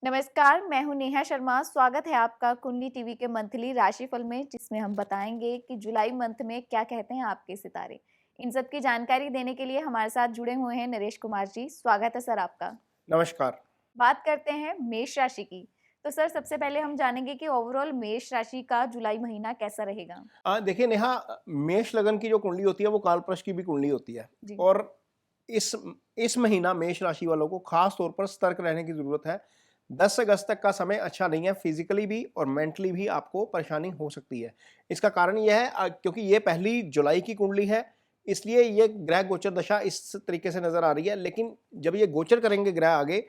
नमस्कार, मैं हूँ नेहा शर्मा। स्वागत है आपका कुंडली टीवी के मंथली राशिफल में, जिसमें हम बताएंगे कि जुलाई मंथ में क्या कहते हैं आपके सितारे। इन सब की जानकारी देने के लिए हमारे साथ जुड़े हुए हैं नरेश कुमार जी। स्वागत है सर आपका। नमस्कार। बात करते हैं मेष राशि की। तो सर, सबसे पहले हम जानेंगे कि ओवरऑल मेष राशि का जुलाई महीना कैसा रहेगा। देखिए नेहा, मेष लगन की जो कुंडली होती है वो कालपुरुष की भी कुंडली होती है। जी। और इस इस महीना मेष राशि वालों को खास तौर पर सतर्क रहने की जरूरत है। 10 अगस्त तक का समय अच्छा नहीं है, फिजिकली भी और मेंटली भी आपको परेशानी हो सकती है। इसका कारण यह है क्योंकि ये पहली जुलाई की कुंडली है, इसलिए ये ग्रह गोचर दशा इस तरीके से नजर आ रही है। लेकिन जब ये गोचर करेंगे ग्रह आगे,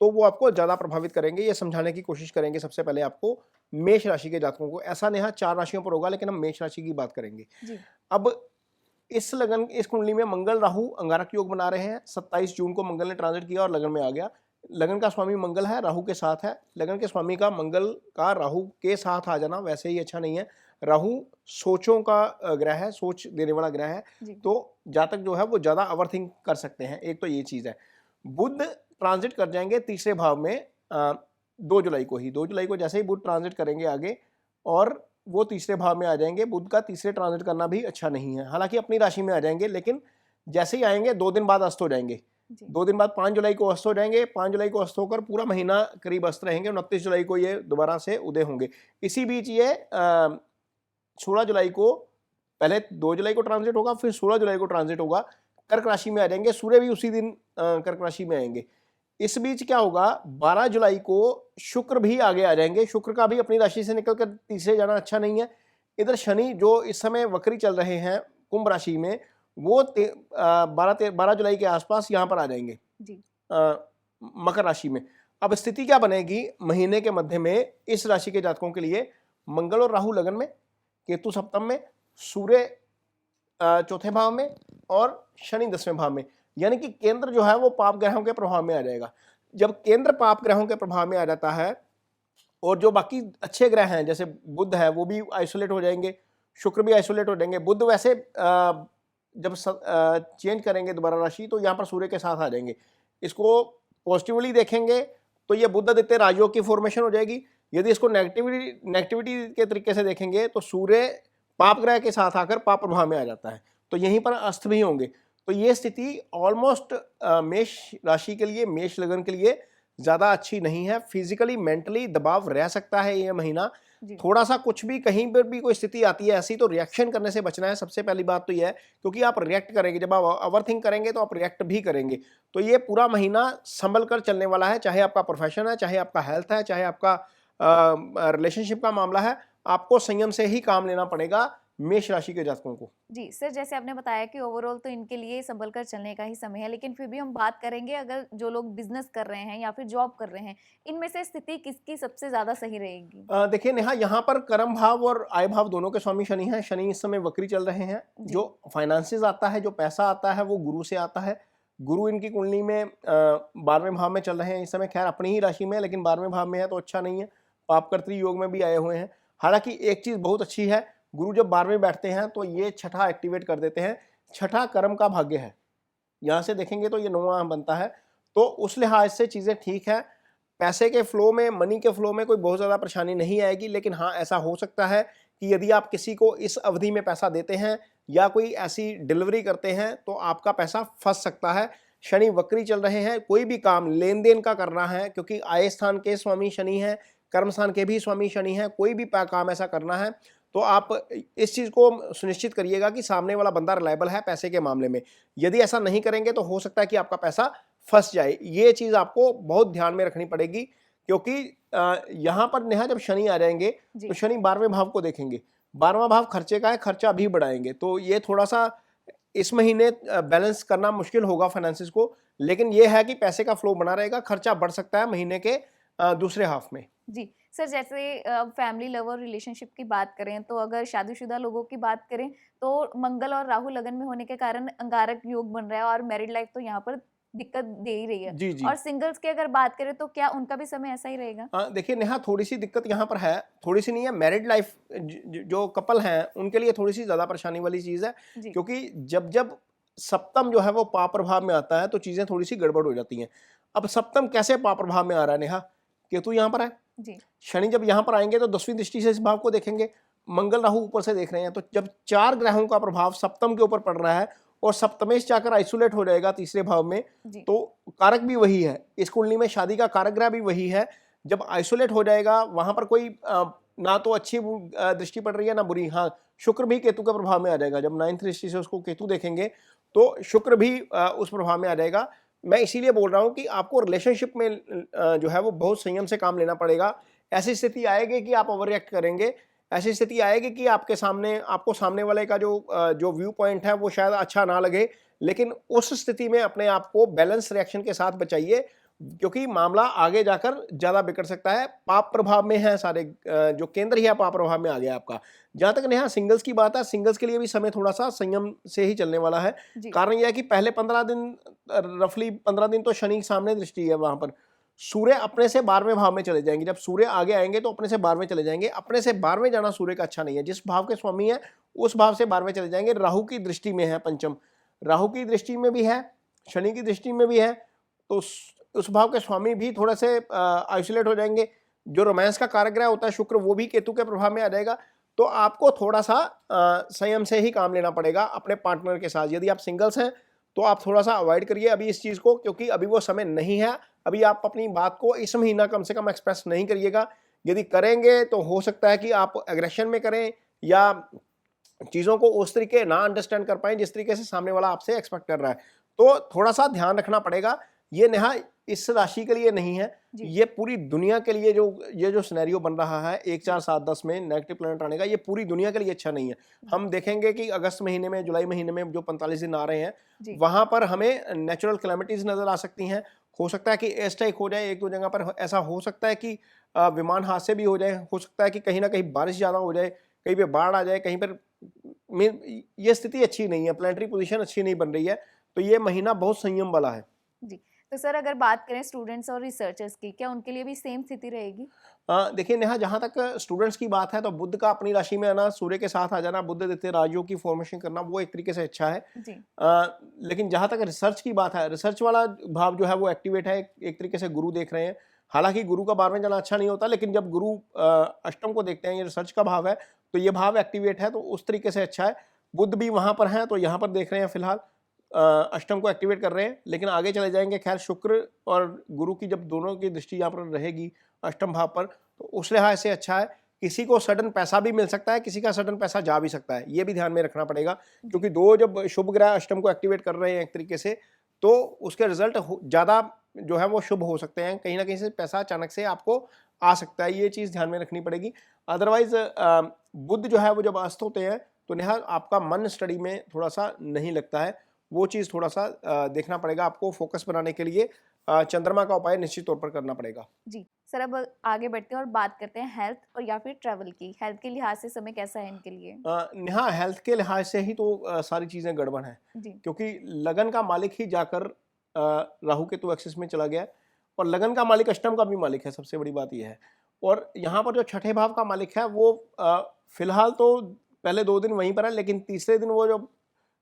तो वो आपको ज्यादा प्रभावित करेंगे। ये समझाने की कोशिश करेंगे सबसे पहले आपको मेष राशि के जातकों को। ऐसा नेहा 4 राशियों पर होगा, लेकिन हम मेष राशि की बात करेंगे। जी। अब इस कुंडली में मंगल राहु अंगारक योग बना रहे हैं। 27 जून को मंगल ने ट्रांजिट किया और लगन में आ गया। लगन का स्वामी मंगल है, राहु के साथ है। लगन के स्वामी का मंगल का राहु के साथ आ जाना वैसे ही अच्छा नहीं है। राहु सोचों का ग्रह है, सोच देने वाला ग्रह है। जी। तो जातक जो है वो ज्यादा ओवरथिंक कर सकते हैं। एक तो ये चीज है। बुध ट्रांजिट कर जाएंगे तीसरे भाव में 2 जुलाई को ही। 2 जुलाई को जैसे ही बुध ट्रांजिट करेंगे आगे और वो तीसरे भाव में आ जाएंगे। बुध का तीसरे ट्रांजिट करना भी अच्छा नहीं है। हालांकि अपनी राशि में आ जाएंगे, लेकिन जैसे ही आएंगे 2 दिन बाद अस्त हो जाएंगे। जी। 2 दिन बाद 5 जुलाई को अस्त हो जाएंगे। 5 जुलाई को अस्त होकर पूरा महीना करीब अस्त रहेंगे। 29 जुलाई को ये दोबारा से उदय होंगे। इसी बीच ये 16 जुलाई को, पहले 2 जुलाई को ट्रांजिट होगा, फिर 16 जुलाई को ट्रांजिट होगा। कर्क राशि में आ जाएंगे। सूर्य भी उसी दिन कर्क राशि में आएंगे। इस बीच क्या होगा, 12 जुलाई को शुक्र भी आगे आ जाएंगे। शुक्र का भी अपनी राशि से निकलकर तीसरे जाना अच्छा नहीं है। इधर शनि जो इस समय वक्री चल रहे हैं कुंभ राशि में, वो 12 जुलाई के आसपास यहाँ पर आ जाएंगे जी। मकर राशि में। अब स्थिति क्या बनेगी महीने के मध्य में इस राशि के जातकों के लिए? मंगल और राहु लगन में, केतु सप्तम में, सूर्य चौथे भाव में और शनि 10वें भाव में। यानी कि केंद्र जो है वो पाप ग्रहों के प्रभाव में आ जाएगा। जब केंद्र पाप ग्रहों के प्रभाव में आ जाता है और जो बाकी अच्छे ग्रह हैं जैसे बुध है वो भी आइसोलेट हो जाएंगे, शुक्र भी आइसोलेट हो जाएंगे। बुध वैसे जब चेंज करेंगे दोबारा राशि तो यहाँ पर सूर्य के साथ आ जाएंगे। इसको पॉजिटिवली देखेंगे तो ये बुध आदित्य राजयोग की फॉर्मेशन हो जाएगी। यदि इसको नेगेटिविटी के तरीके से देखेंगे तो सूर्य पाप ग्रह के साथ आकर पाप प्रभाव में आ जाता है, तो यहीं पर अस्त भी होंगे। तो ये स्थिति ऑलमोस्ट मेष राशि के लिए, मेष लगन के लिए ज्यादा अच्छी नहीं है। फिजिकली मेंटली दबाव रह सकता है ये महीना। थोड़ा सा कुछ भी कहीं पर भी कोई स्थिति आती है ऐसी, तो रिएक्शन करने से बचना है। सबसे पहली बात तो ये है, क्योंकि आप रिएक्ट करेंगे, जब आप ओवरथिंक करेंगे तो आप रिएक्ट भी करेंगे। तो ये पूरा महीना संभल कर चलने वाला है। चाहे आपका प्रोफेशन है, चाहे आपका हेल्थ है, चाहे आपका रिलेशनशिप का मामला है, आपको संयम से ही काम लेना पड़ेगा मेष राशि के जातकों को। जी सर, जैसे आपने बताया कि ओवरऑल तो इनके लिए संभल कर चलने का ही समय है, लेकिन फिर भी हम बात करेंगे अगर जो लोग बिजनेस कर रहे हैं या फिर जॉब कर रहे हैं, इनमें से स्थिति किसकी सबसे ज्यादा सही रहेगी। देखिए नेहा, यहाँ पर कर्म भाव और आय भाव दोनों के स्वामी शनि हैं। शनि इस समय वक्री चल रहे हैं। जी। जो फाइनेंसेस आता है, जो पैसा आता है, वो गुरु से आता है। गुरु इनकी कुंडली में 12वें भाव में चल रहे हैं इस समय। खैर अपनी ही राशि में, लेकिन 12वें भाव में है तो अच्छा नहीं है। पापकर्त्री योग में भी आए हुए हैं। हालांकि एक चीज बहुत अच्छी है, गुरु जब 12वें बैठते हैं तो ये छठा एक्टिवेट कर देते हैं। छठा कर्म का भाग्य है। यहाँ से देखेंगे तो ये 9वां बनता है। तो उस लिहाज से चीजें ठीक है। पैसे के फ्लो में, मनी के फ्लो में कोई बहुत ज़्यादा परेशानी नहीं आएगी। लेकिन हाँ, ऐसा हो सकता है कि यदि आप किसी को इस अवधि में पैसा देते हैं या कोई ऐसी डिलीवरी करते हैं तो आपका पैसा फंस सकता है। शनि वक्री चल रहे हैं। कोई भी काम लेन देन का करना है, क्योंकि आय स्थान के स्वामी शनि है, कर्म स्थान के भी स्वामी शनि है। कोई भी काम ऐसा करना है तो आप इस चीज़ को सुनिश्चित करिएगा कि सामने वाला बंदा रिलायबल है पैसे के मामले में। यदि ऐसा नहीं करेंगे तो हो सकता है कि आपका पैसा फंस जाए। ये चीज आपको बहुत ध्यान में रखनी पड़ेगी, क्योंकि यहां पर नेहा जब शनि आ जाएंगे तो शनि 12वें भाव को देखेंगे। 12वां भाव खर्चे का है, खर्चा भी बढ़ाएंगे। तो ये थोड़ा सा इस महीने बैलेंस करना मुश्किल होगा फाइनेंसिस को। लेकिन ये है कि पैसे का फ्लो बना रहेगा, खर्चा बढ़ सकता है महीने के दूसरे हाफ में। जी सर, जैसे फैमिली लव और रिलेशनशिप की बात करें तो अगर शादीशुदा लोगों की बात करें तो मंगल और राहु लगन में होने के कारण अंगारक योग बन रहा है और मैरिड लाइफ तो यहाँ पर दिक्कत दे ही रही है। जी जी। और सिंगल्स की अगर बात करें तो क्या उनका भी समय ऐसा ही रहेगा। देखिए नेहा, थोड़ी सी दिक्कत यहाँ पर है। थोड़ी सी नहीं है, मैरिड लाइफ जो कपल हैं उनके लिए थोड़ी सी ज्यादा परेशानी वाली चीज है। जी। क्योंकि जब जब सप्तम जो है वो पाप प्रभाव में आता है तो चीजें थोड़ी सी गड़बड़ हो जाती हैं। अब सप्तम कैसे पाप प्रभाव में आ रहा है नेहा? केतु यहाँ पर है, जी शनि जब यहाँ पर आएंगे तो 10वीं दृष्टि से इस भाव को देखेंगे, मंगल राहु ऊपर से देख रहे हैं, तो जब 4 ग्रहों का प्रभाव सप्तम के ऊपर पड़ रहा है और सप्तमेश जाकर आइसोलेट हो जाएगा तीसरे भाव में, जी तो कारक भी वही है, इस कुंडली में शादी का कारक ग्रह भी वही है। जब आइसोलेट हो जाएगा वहां पर कोई ना तो अच्छी दृष्टि पड़ रही है ना बुरी, हाँ शुक्र भी केतु के प्रभाव में आ जाएगा, जब 9th दृष्टि से उसको केतु देखेंगे तो शुक्र भी उस प्रभाव में आ जाएगा। मैं इसीलिए बोल रहा हूं कि आपको रिलेशनशिप में जो है वो बहुत संयम से काम लेना पड़ेगा। ऐसी स्थिति आएगी कि आप ओवर रिएक्ट करेंगे, ऐसी स्थिति आएगी कि आपको सामने वाले का जो व्यू पॉइंट है वो शायद अच्छा ना लगे, लेकिन उस स्थिति में अपने आप को बैलेंस रिएक्शन के साथ बचाइए, क्योंकि मामला आगे जाकर ज्यादा बिगड़ सकता है। पाप प्रभाव में है सारे, जो केंद्र ही है पाप प्रभाव में आ गया आपका। जहां तक नेहा सिंगल्स की बात है, सिंगल्स के लिए भी समय थोड़ा सा संयम से ही चलने वाला है। जी कारण यह है कि पहले 15 दिन, रफली 15 दिन तो शनि सामने दृष्टि है, वहां पर सूर्य अपने से 12वें भाव में चले जाएंगे। जब सूर्य आगे आएंगे तो अपने से 12वें चले जाएंगे। अपने से 12वें जाना सूर्य का अच्छा नहीं है, जिस भाव के स्वामी है उस भाव से 12वें चले जाएंगे। राहु की दृष्टि में है पंचम, राहु की दृष्टि में भी है, शनि की दृष्टि में भी है, तो उस भाव के स्वामी भी थोड़े से आइसोलेट हो जाएंगे। जो रोमांस का कारक ग्रह होता है शुक्र, वो भी केतु के प्रभाव में आ जाएगा। तो आपको थोड़ा सा संयम से ही काम लेना पड़ेगा अपने पार्टनर के साथ। यदि आप सिंगल्स हैं तो आप थोड़ा सा अवॉइड करिए अभी इस चीज को, क्योंकि अभी वो समय नहीं है। अभी आप अपनी बात को इस महीना कम से कम एक्सप्रेस नहीं करिएगा। यदि करेंगे तो हो सकता है कि आप एग्रेशन में करें या चीजों को उस तरीके ना अंडरस्टैंड कर पाए जिस तरीके से सामने वाला आपसे एक्सपेक्ट कर रहा है। तो थोड़ा सा ध्यान रखना पड़ेगा। ये नेहा इस राशि के लिए नहीं है, ये पूरी दुनिया के लिए ये जो सिनेरियो बन रहा है 1 4 7 10 में नेगेटिव प्लैनेट आने का, ये पूरी दुनिया के लिए अच्छा नहीं है। हम देखेंगे कि अगस्त महीने में, जुलाई महीने में जो 45 दिन आ रहे हैं वहां पर हमें नेचुरल कैलेमिटीज नजर आ सकती हैं। हो सकता है कि एयर स्ट्राइक हो जाए, 1 2 जगह पर ऐसा हो सकता है कि विमान हादसे भी हो जाए, हो सकता है कि कहीं ना कहीं बारिश ज्यादा हो जाए, कहीं पे बाढ़ आ जाए, कहीं पर ये स्थिति अच्छी नहीं है, प्लानिटरी पोजीशन अच्छी नहीं बन रही है। तो ये महीना बहुत संयम वाला है। जी तो सर अगर बात करें स्टूडेंट्स और रिसर्चर्स की, क्या उनके लिए भी सेम स्थिति रहेगी? देखिए नेहा, जहां तक स्टूडेंट्स की बात है तो बुध का अपनी राशि में आना, सूर्य के साथ आ जाना, बुध द्वितीय राजयोग की फॉर्मेशन करना, वो एक तरीके से अच्छा है। जी लेकिन जहां तक रिसर्च की बात है, रिसर्च वाला भाव जो है वो एक्टिवेट है, एक तरीके से गुरु देख रहे हैं। हालांकि गुरु का 12वें जाना अच्छा नहीं होता, लेकिन जब गुरु अष्टम को देखते हैं, ये रिसर्च का भाव है, तो ये भाव एक्टिवेट है, तो उस तरीके से अच्छा है। बुध भी वहां पर है तो यहाँ पर देख रहे हैं फिलहाल अष्टम को एक्टिवेट कर रहे हैं, लेकिन आगे चले जाएंगे। खैर शुक्र और गुरु की जब दोनों की दृष्टि यहाँ पर रहेगी अष्टम भाव पर, तो उस लिहाज से अच्छा है। किसी को सडन पैसा भी मिल सकता है, किसी का सडन पैसा जा भी सकता है, ये भी ध्यान में रखना पड़ेगा, क्योंकि दो जब शुभ ग्रह अष्टम को एक्टिवेट कर रहे हैं एक तरीके से, तो उसके रिजल्ट ज़्यादा जो है वो शुभ हो सकते हैं। कहीं ना कहीं से पैसा अचानक से आपको आ सकता है, ये चीज़ ध्यान में रखनी पड़ेगी। अदरवाइज बुध जो है वो जब अस्त होते हैं तो नेहा आपका मन स्टडी में थोड़ा सा नहीं लगता है, वो चीज़ थोड़ा सा देखना पड़ेगा आपको। फोकस बनाने के लिए चंद्रमा का उपाय निश्चित तौर पर करना पड़ेगा। जी सर अब आगे बढ़ते हैं और बात करते हैं हेल्थ और या फिर ट्रैवल की। हेल्थ के लिहाज से समय कैसा है इनके लिए? नेहा हेल्थ के लिहाज से ही तो सारी चीज़ें गड़बड़ हैं, जी क्योंकि लगन का मालिक ही जाकर राहु केतु एक्सिस में चला गया, और लगन का मालिक अष्टम का भी मालिक है, सबसे बड़ी बात यह है। और यहाँ पर जो छठे भाव का मालिक है वो फिलहाल तो पहले 2 दिन वहीं पर है, लेकिन तीसरे दिन वो जो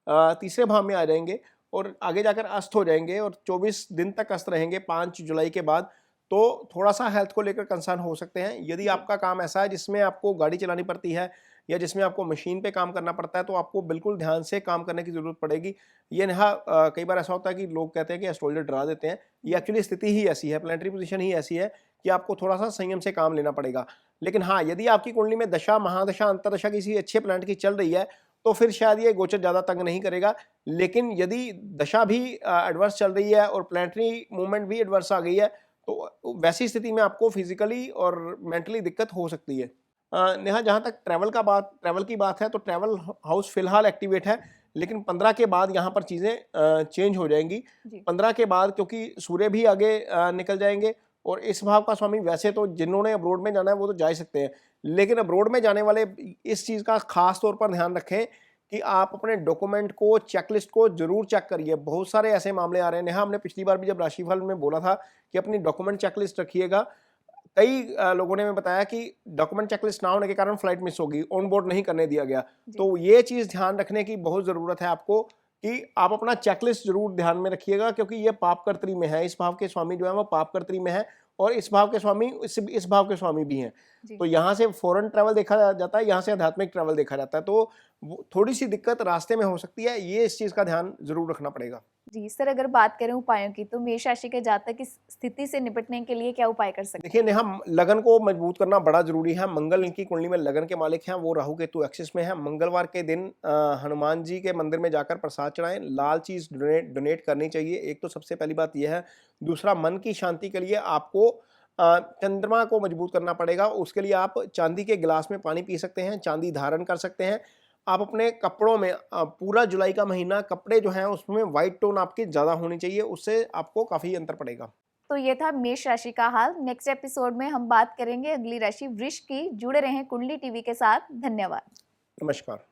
तीसरे भाव में आ जाएंगे और आगे जाकर अस्त हो जाएंगे, और 24 दिन तक अस्त रहेंगे 5 जुलाई के बाद। तो थोड़ा सा हेल्थ को लेकर कंसर्न हो सकते हैं। यदि आपका काम ऐसा है जिसमें आपको गाड़ी चलानी पड़ती है या जिसमें आपको मशीन पे काम करना पड़ता है, तो आपको बिल्कुल ध्यान से काम करने की जरूरत पड़ेगी। ये नेहा कई बार ऐसा होता है कि लोग कहते हैं कि एस्ट्रोलॉजर डरा देते हैं, ये एक्चुअली स्थिति ही ऐसी है, प्लैनेटरी पोजीशन ही ऐसी है कि आपको थोड़ा सा संयम से काम लेना पड़ेगा। लेकिन हाँ, यदि आपकी कुंडली में दशा, महादशा, अंतरदशा किसी अच्छे प्लैनेट की चल रही है तो फिर शायद ये गोचर ज़्यादा तंग नहीं करेगा। लेकिन यदि दशा भी एडवर्स चल रही है और प्लैनेटरी मूवमेंट भी एडवर्स आ गई है, तो वैसी स्थिति में आपको फिजिकली और मेंटली दिक्कत हो सकती है। नेहा, जहाँ तक ट्रैवल की बात है, तो ट्रैवल हाउस फिलहाल एक्टिवेट है, लेकिन 15 के बाद यहाँ पर चीज़ें चेंज हो जाएंगी। 15 के बाद क्योंकि सूर्य भी आगे निकल जाएंगे, और इस भाव का स्वामी वैसे तो जिन्होंने अब्रोड में जाना है वो तो जा ही सकते हैं, लेकिन अब्रोड में जाने वाले इस चीज़ का खास तौर पर ध्यान रखें कि आप अपने डॉक्यूमेंट को, चेकलिस्ट को जरूर चेक करिए। बहुत सारे ऐसे मामले आ रहे हैं नेहा, हमने पिछली बार भी जब राशिफल में बोला था कि अपनी डॉक्यूमेंट चेकलिस्ट रखिएगा। कई लोगों ने हमें बताया कि डॉक्यूमेंट चेकलिस्ट ना होने के कारण फ्लाइट मिस होगी, ऑन बोर्ड नहीं करने दिया गया। तो ये चीज़ ध्यान रखने की बहुत ज़रूरत है आपको कि आप अपना चेकलिस्ट जरूर ध्यान में रखिएगा, क्योंकि ये पापकर्त्री में है, इस भाव के स्वामी जो है वो पापकर्त्री में है, और इस भाव के स्वामी इस भाव के स्वामी भी हैं। जी। तो यहाँ से फॉरेन ट्रैवल देखा जाता है, यहाँ से आध्यात्मिक ट्रैवल देखा जाता है, तो थोड़ी सी दिक्कत रास्ते में हो सकती है, ये इस चीज़ का ध्यान जरूर रखना पड़ेगा। जी सर, अगर बात करें उपायों की, तो मेष राशि के जातक इस स्थिति से निपटने के लिए क्या उपाय कर सकते हैं? देखिए नेहा, लगन को मजबूत करना बड़ा जरूरी है। मंगल इनकी कुंडली में लगन के मालिक हैं, वो राहु केतु एक्सिस में है। मंगलवार के दिन हनुमान जी के मंदिर में जाकर प्रसाद चढ़ाएं, लाल चीज डोनेट करनी चाहिए। एक तो सबसे पहली बात यह है। दूसरा, मन की शांति के लिए आपको चंद्रमा को मजबूत करना पड़ेगा। उसके लिए आप चांदी के गिलास में पानी पी सकते हैं, चांदी धारण कर सकते हैं। आप अपने कपड़ों में पूरा जुलाई का महीना कपड़े जो हैं उसमें व्हाइट टोन आपके ज़्यादा होनी चाहिए, उससे आपको काफ़ी अंतर पड़ेगा। तो ये था मेष राशि का हाल। नेक्स्ट एपिसोड में हम बात करेंगे अगली राशि वृष की। जुड़े रहें कुंडली टीवी के साथ। धन्यवाद। नमस्कार।